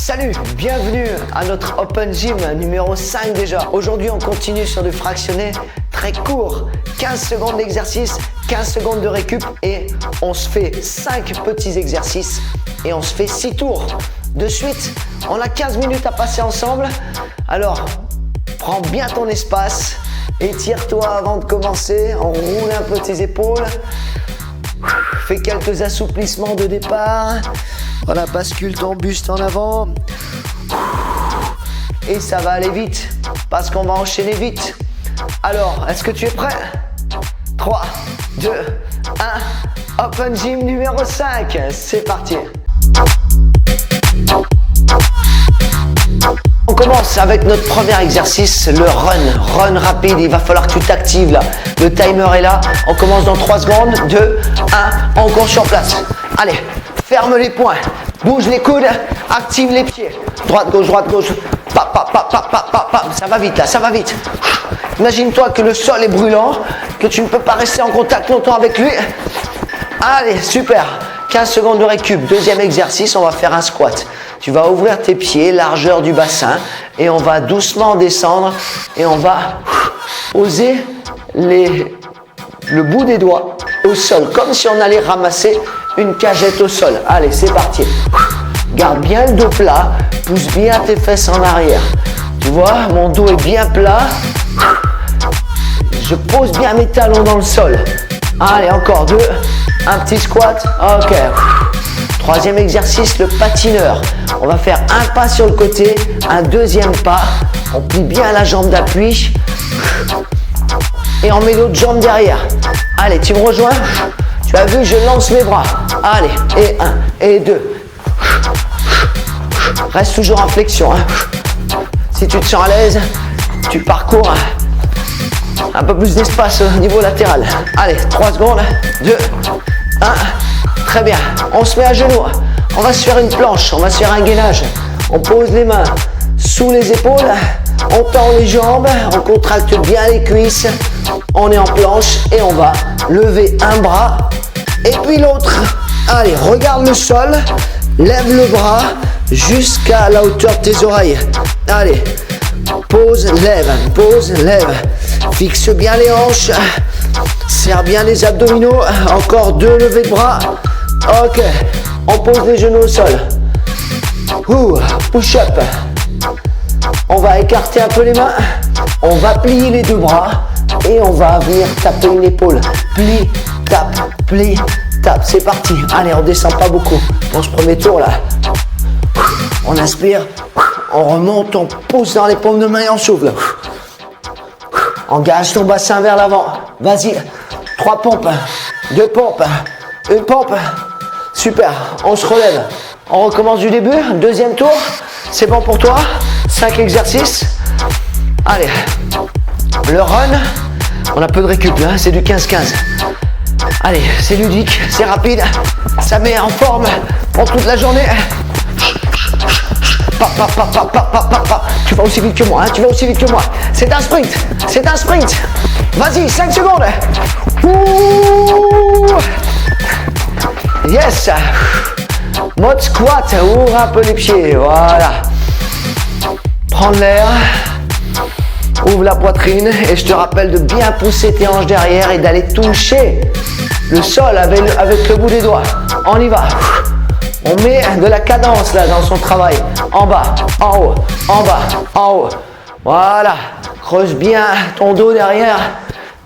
Salut, bienvenue à notre Open Gym numéro 5 déjà. Aujourd'hui, on continue sur du fractionné très court. 15 secondes d'exercice, 15 secondes de récup et on se fait 5 petits exercices et on se fait 6 tours. De suite, on a 15 minutes à passer ensemble. Alors, prends bien ton espace, étire-toi avant de commencer, on roule un peu tes épaules. Fais quelques assouplissements de départ. Voilà, bascule ton buste en avant. Et ça va aller vite, parce qu'on va enchaîner vite. Alors, est-ce que tu es prêt? 3, 2, 1. Open Gym numéro 5. C'est parti. On commence avec notre premier exercice, le run rapide. Il va falloir que tu t'actives là. Le timer est là. On commence dans 3 secondes. 2, 1, on court sur place. Allez, ferme les poings, bouge les coudes, active les pieds. Droite, gauche, ça va vite là, ça va vite. Imagine-toi que le sol est brûlant, que tu ne peux pas rester en contact longtemps avec lui. Allez, super. 15 secondes de récup. Deuxième exercice, on va faire un squat. Tu vas ouvrir tes pieds, largeur du bassin, et on va doucement descendre et on va poser le bout des doigts au sol, comme si on allait ramasser une cagette au sol. Allez, c'est parti. Garde bien le dos plat, pousse bien tes fesses en arrière. Tu vois, mon dos est bien plat. Je pose bien mes talons dans le sol. Allez, encore 2. Un petit squat. Ok. Troisième exercice, le patineur. On va faire un pas sur le côté, un deuxième pas. On plie bien la jambe d'appui. Et on met l'autre jambe derrière. Allez, tu me rejoins? Tu as vu, je lance mes bras. Allez, et 1, et 2. Reste toujours en flexion. Si tu te sens à l'aise, tu parcours un peu plus d'espace au niveau latéral. Allez, 3 secondes. 2, 1. Très bien. On se met à genoux. On va se faire une planche. On va se faire un gainage. On pose les mains sous les épaules. On tend les jambes. On contracte bien les cuisses. On est en planche et on va lever un bras et puis l'autre. Allez, regarde le sol. Lève le bras jusqu'à la hauteur de tes oreilles. Allez, pose, lève. Fixe bien les hanches. Serre bien les abdominaux. Encore 2 levées de bras. Ok, on pose les genoux au sol. Push up. On va écarter un peu les mains. On va plier les 2 bras. Et on va venir taper une épaule. Plie, tape. C'est parti. Allez, on descend pas beaucoup. Dans ce premier tour là. On inspire. On remonte. On pousse dans les paumes de main et on souffle. Engage ton bassin vers l'avant. Vas-y. 3 pompes. 2 pompes. 1 pompe. Super. On se relève. On recommence du début. Deuxième tour. C'est bon pour toi? 5 exercices. Allez. Le run. On a peu de récup là. C'est du 15-15. Allez, c'est ludique. C'est rapide. Ça met en forme pour toute la journée. Tu vas aussi vite que moi, C'est un sprint. Vas-y, 5 secondes. Yes. Mode squat. Ouvre un peu les pieds. Voilà. Prends l'air. Ouvre la poitrine et je te rappelle de bien pousser tes hanches derrière et d'aller toucher le sol avec le bout des doigts. On y va. On met de la cadence là dans son travail. En bas, en haut, en bas, en haut. Voilà. Creuse bien ton dos derrière.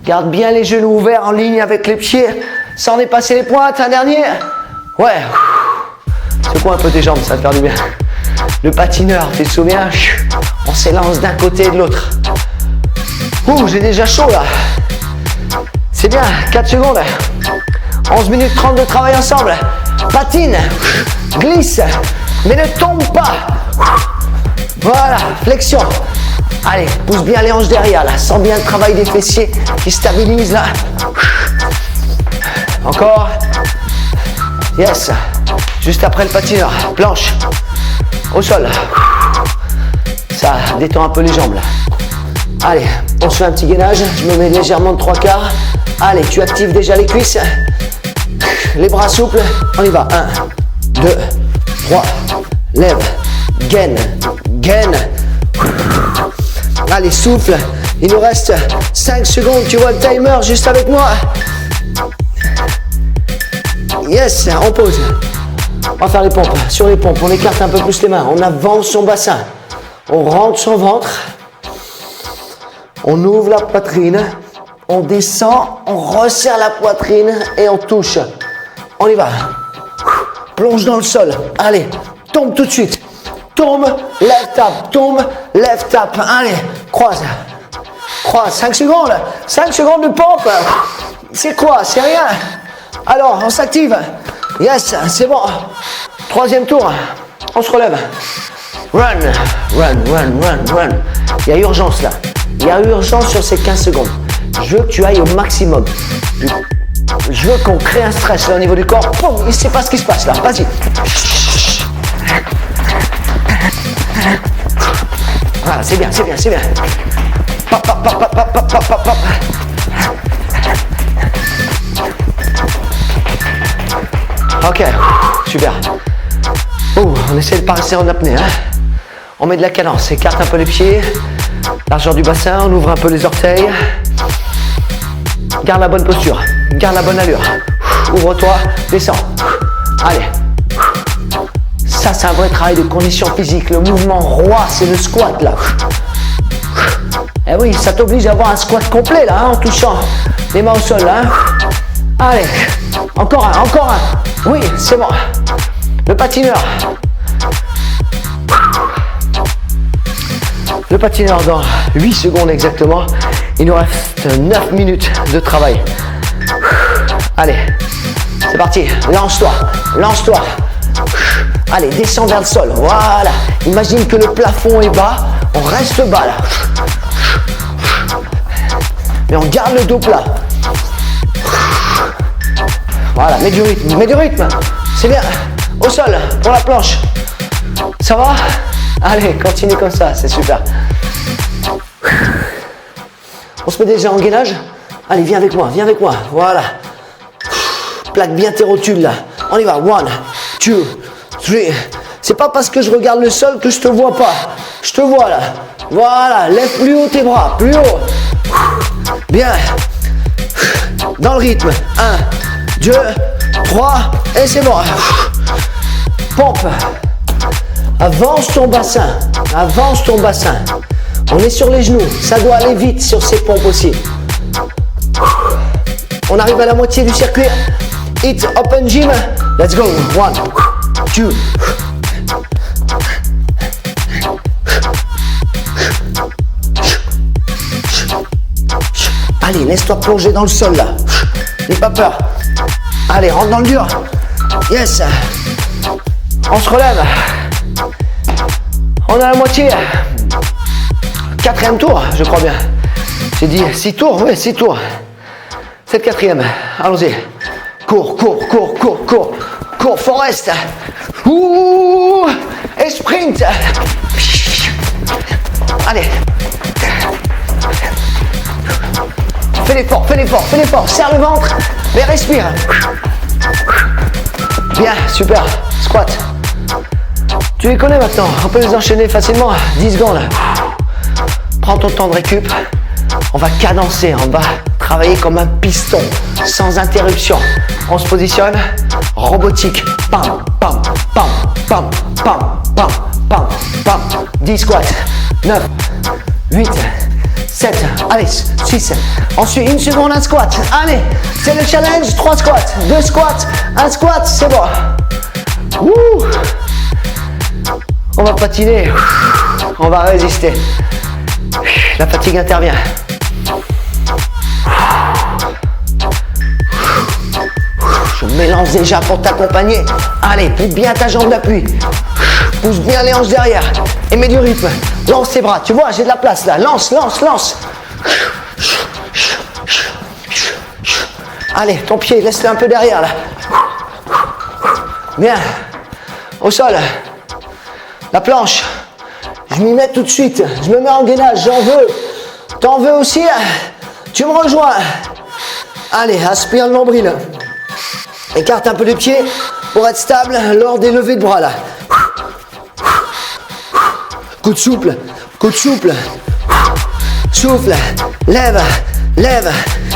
Garde bien les genoux ouverts en ligne avec les pieds sans dépasser les pointes. Un dernier. Ouais. Secoue un peu tes jambes, ça va te faire du bien. Le patineur, tu te souviens? On s'élance d'un côté et de l'autre. J'ai déjà chaud là. C'est bien, 4 secondes. 11 minutes 30 de travail ensemble. Patine, glisse, mais ne tombe pas. Voilà, flexion. Allez, pousse bien les hanches derrière là. Sens bien le travail des fessiers qui stabilise là. Encore. Yes. Juste après le patineur. Planche. Au sol. Ça détend un peu les jambes là. Allez, on se fait un petit gainage. Je me mets légèrement de 3/4. Allez, tu actives déjà les cuisses. Les bras souples. On y va. 1, 2, 3. Lève. gain, gain. Allez, souffle. Il nous reste 5 secondes. Tu vois le timer juste avec moi. Yes, on pose. On va faire les pompes. Sur les pompes, on écarte un peu plus les mains. On avance son bassin. On rentre son ventre. On ouvre la poitrine. On descend. On resserre la poitrine et on touche. On y va. Plonge dans le sol. Allez, tombe tout de suite. Tombe, lève, tape. Tombe, lève, tape. Allez, croise. Croise. 5 secondes. 5 secondes de pompe. C'est quoi? C'est rien. Alors, on s'active. Yes, c'est bon. 3e tour. On se relève. Run, run, run, run, run. Il y a urgence là. Il y a urgence sur ces 15 secondes. Je veux que tu ailles au maximum. Je veux qu'on crée un stress là au niveau du corps. Poum, il ne sait pas ce qui se passe là. Vas-y. Voilà, c'est bien, c'est bien, c'est bien. Pop, pop, pop, pop, pop, pop, pop, pop. Ok, super. On essaie de ne pas rester en apnée. Hein. On met de la cadence, écarte un peu les pieds, largeur du bassin, on ouvre un peu les orteils. Garde la bonne posture, garde la bonne allure. Ouvre-toi, descends. Allez. Ça, c'est un vrai travail de condition physique. Le mouvement roi, c'est le squat là. Eh oui, ça t'oblige à avoir un squat complet là, hein, en touchant les mains au sol là. Hein. Allez, encore un, encore un. Oui, c'est bon. Le patineur. Le patineur dans 8 secondes exactement. Il nous reste 9 minutes de travail. Allez, c'est parti. Lance-toi, lance-toi. Allez, descends vers le sol. Voilà. Imagine que le plafond est bas. On reste bas là. Mais on garde le dos plat. Voilà, mets du rythme, mets du rythme. C'est bien. Au sol, pour la planche. Ça va? Allez, continue comme ça, c'est super. On se met déjà en gainage. Allez, viens avec moi, viens avec moi. Voilà. Plaque bien tes rotules là. On y va. 1, 2, 3. C'est pas parce que je regarde le sol que je te vois pas. Je te vois là. Voilà, lève plus haut tes bras, plus haut. Bien. Dans le rythme. 1, 2, 3. Et c'est bon. Pompe. Avance ton bassin. Avance ton bassin. On est sur les genoux. Ça doit aller vite sur ces pompes aussi. On arrive à la moitié du circuit. Hit open gym. Let's go. 1, 2. Allez, laisse-toi plonger dans le sol là. N'aie pas peur. Allez, rentre dans le dur. Yes. On se relève. On a la moitié. 4e tour, je crois bien. J'ai dit 6 tours, oui, 6 tours. C'est le 4e. Allons-y. Cours, cours, cours, cours, cours. Cours, Forest. Ouh, et sprint. Allez. Fais l'effort, fais l'effort, fais l'effort. Serre le ventre, mais respire. Bien, super. Squat. Tu les connais maintenant. On peut les enchaîner facilement. 10 secondes. Prends ton temps de récup. On va cadencer, on va travailler comme un piston, sans interruption. On se positionne. Robotique. Pam, pam, pam, pam, pam, pam, pam, pam. 10 squats. 9, 8, 7, allez, 6. Ensuite, 1 seconde, un squat. Allez, c'est le challenge. 3 squats, 2 squats, 1 squat, c'est bon. Ouh. On va patiner. On va résister. La fatigue intervient. Je m'élance déjà pour t'accompagner. Allez, plie bien ta jambe d'appui. Pousse bien les hanches derrière. Et mets du rythme. Lance tes bras. Tu vois, j'ai de la place là. Lance, lance, lance. Allez, ton pied, laisse-le un peu derrière là. Bien. Au sol. La planche. Je m'y mets tout de suite. Je me mets en gainage. J'en veux. T'en veux aussi? Tu me rejoins. Allez, aspire le nombril. Écarte un peu les pieds pour être stable lors des levées de bras là. Coup de souple, coup de souple. Souffle, lève, lève,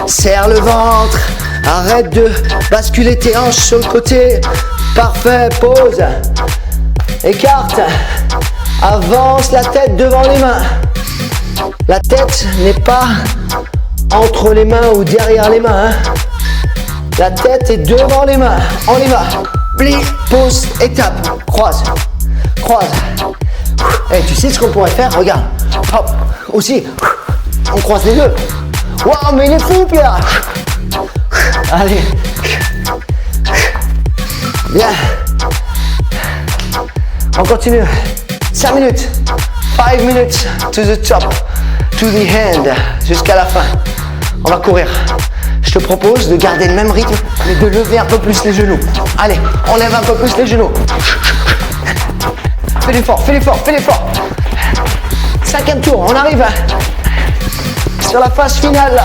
serre le ventre. Arrête de basculer tes hanches sur le côté. Parfait, pause. Écarte. Avance la tête devant les mains. La tête n'est pas entre les mains ou derrière les mains. La tête est devant les mains. On y va. Plie, pousse, étape. Croise. Croise. Et tu sais ce qu'on pourrait faire? Regarde. Hop. Aussi. On croise les deux. Waouh, mais il est fou, Pierre. Allez. Bien. On continue. 5 minutes. 5 minutes to the top. To the end. Jusqu'à la fin. On va courir. Je te propose de garder le même rythme, mais de lever un peu plus les genoux. Allez, on lève un peu plus les genoux. Fais l'effort, fais l'effort, fais l'effort. 5e tour, on arrive sur la phase finale.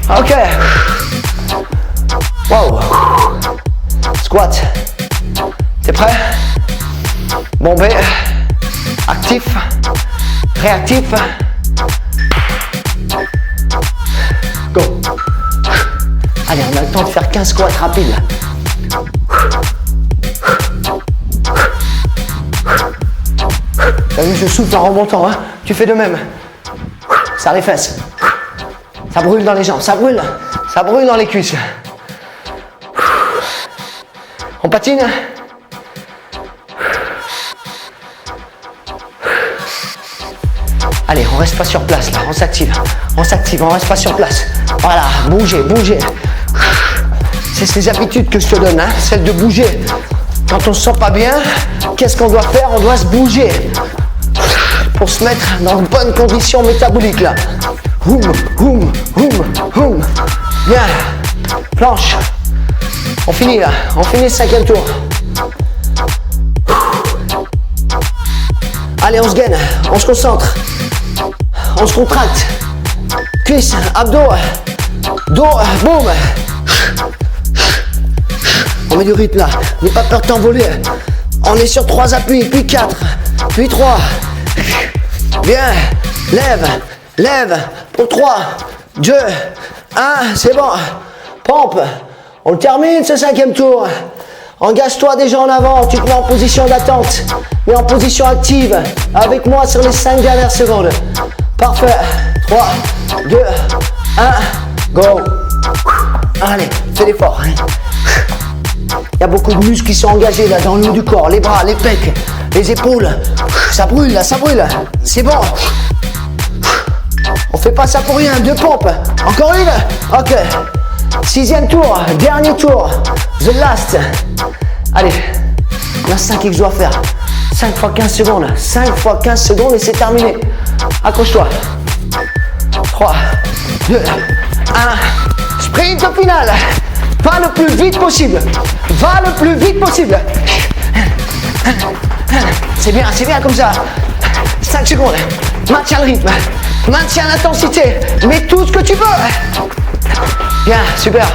Ok. Wow. Squat. T'es prêt? Bombé. Actif. Réactif. Go. Allez, on a le temps de faire 15 squats rapides là. T'as vu, je souffle en remontant, hein? Tu fais de même. Serre les fesses. Ça brûle dans les jambes, ça brûle dans les cuisses. On patine. Allez, on reste pas sur place là, on s'active, on reste pas sur place. Voilà, bouger, bouger. C'est ces habitudes que je te donne, hein, celle de bouger. Quand on se sent pas bien, qu'est-ce qu'on doit faire? On doit se bouger pour se mettre dans de bonnes conditions métaboliques là. Houm, houm, houm, houm. Bien, planche. On finit là, on finit le 5e tour. Allez, on se gaine, on se concentre. On se contracte. Cuisses, abdos, dos, boum. On met du rythme là. N'aie pas peur de t'envoler. On est sur 3 appuis, puis 4, puis 3. Bien. Lève, lève. Pour 3, 2, 1. C'est bon. Pompe. On le termine ce 5e tour. Engage-toi déjà en avant. Tu te mets en position d'attente. Mais en position active. Avec moi sur les 5 dernières secondes. Parfait. 3, 2, 1, go. Allez, fais l'effort. Il y a beaucoup de muscles qui sont engagés là dans le haut du corps, les bras, les pecs, les épaules. Ça brûle là, ça brûle. C'est bon. On fait pas ça pour rien. 2 pompes. Encore une. Ok. 6e tour, dernier tour. The last. Allez. Il y en a 5 que je dois faire. 5 fois 15 secondes. 5 fois 15 secondes et c'est terminé. Accroche-toi. 3, 2, 1. Sprint au final. Va le plus vite possible. Va le plus vite possible. C'est bien comme ça. 5 secondes. Maintiens le rythme. Maintiens l'intensité. Mets tout ce que tu veux. Bien, super.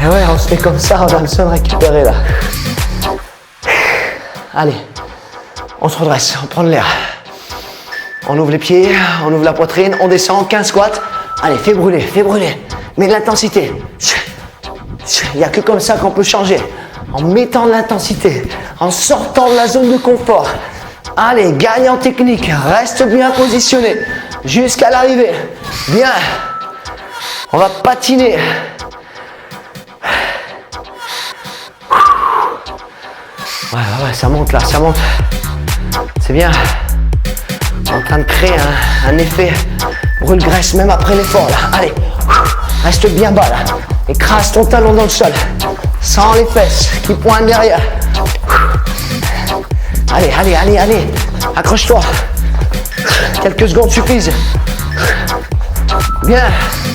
Et ouais, on se met comme ça, on a besoin de récupérer là. Allez, on se redresse, on prend de l'air. On ouvre les pieds, on ouvre la poitrine, on descend, 15 squats. Allez, fais brûler, mets de l'intensité. Il n'y a que comme ça qu'on peut changer. En mettant de l'intensité, en sortant de la zone de confort. Allez, gagne en technique, reste bien positionné jusqu'à l'arrivée. Bien, on va patiner. Ouais, ça monte là, ça monte. C'est bien. On est en train de créer un effet brûle-graisse même après l'effort là. Allez, reste bien bas là. Écrase ton talon dans le sol. Sans les fesses qui pointent derrière. Allez. Accroche-toi. Quelques secondes suffisent. Bien,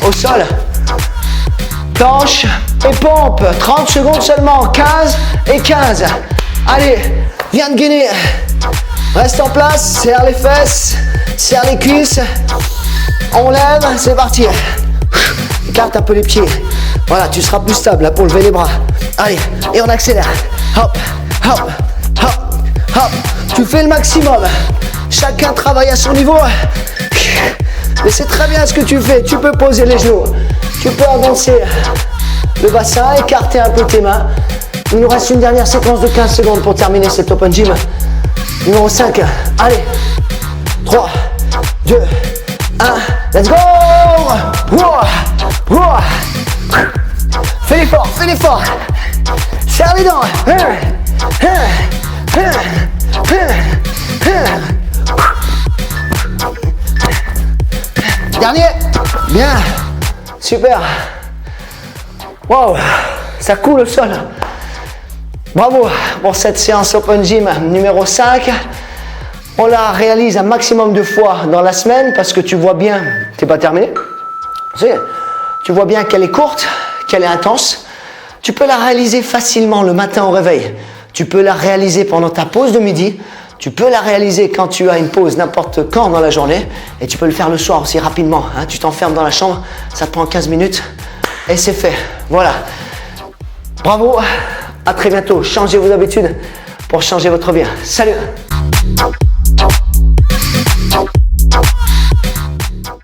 au sol. Planche et pompe. 30 secondes seulement. 15 et 15. Allez, viens de gainer. Reste en place, serre les fesses, serre les cuisses. On lève, c'est parti. Écarte un peu les pieds. Voilà, tu seras plus stable là pour lever les bras. Allez, et on accélère. Hop, hop, hop, hop. Tu fais le maximum. Chacun travaille à son niveau. Mais c'est très bien ce que tu fais. Tu peux poser les genoux. Tu peux avancer le bassin, écarter un peu tes mains. Il nous reste une dernière séquence de 15 secondes pour terminer cet Open Gym. Numéro 5. Allez. 3, 2, 1. Let's go! Fais l'effort, fais l'effort. Serre les dents. Dernier. Bien. Super. Wow. Ça coule au sol. Bravo pour cette séance Open Gym numéro 5. On la réalise un maximum de fois dans la semaine parce que tu vois bien, t'es pas terminé. Tu vois bien qu'elle est courte, qu'elle est intense. Tu peux la réaliser facilement le matin au réveil. Tu peux la réaliser pendant ta pause de midi. Tu peux la réaliser quand tu as une pause n'importe quand dans la journée. Et tu peux le faire le soir aussi rapidement. Hein. Tu t'enfermes dans la chambre, ça te prend 15 minutes et c'est fait. Voilà. Bravo, à très bientôt. Changez vos habitudes pour changer votre vie. Salut!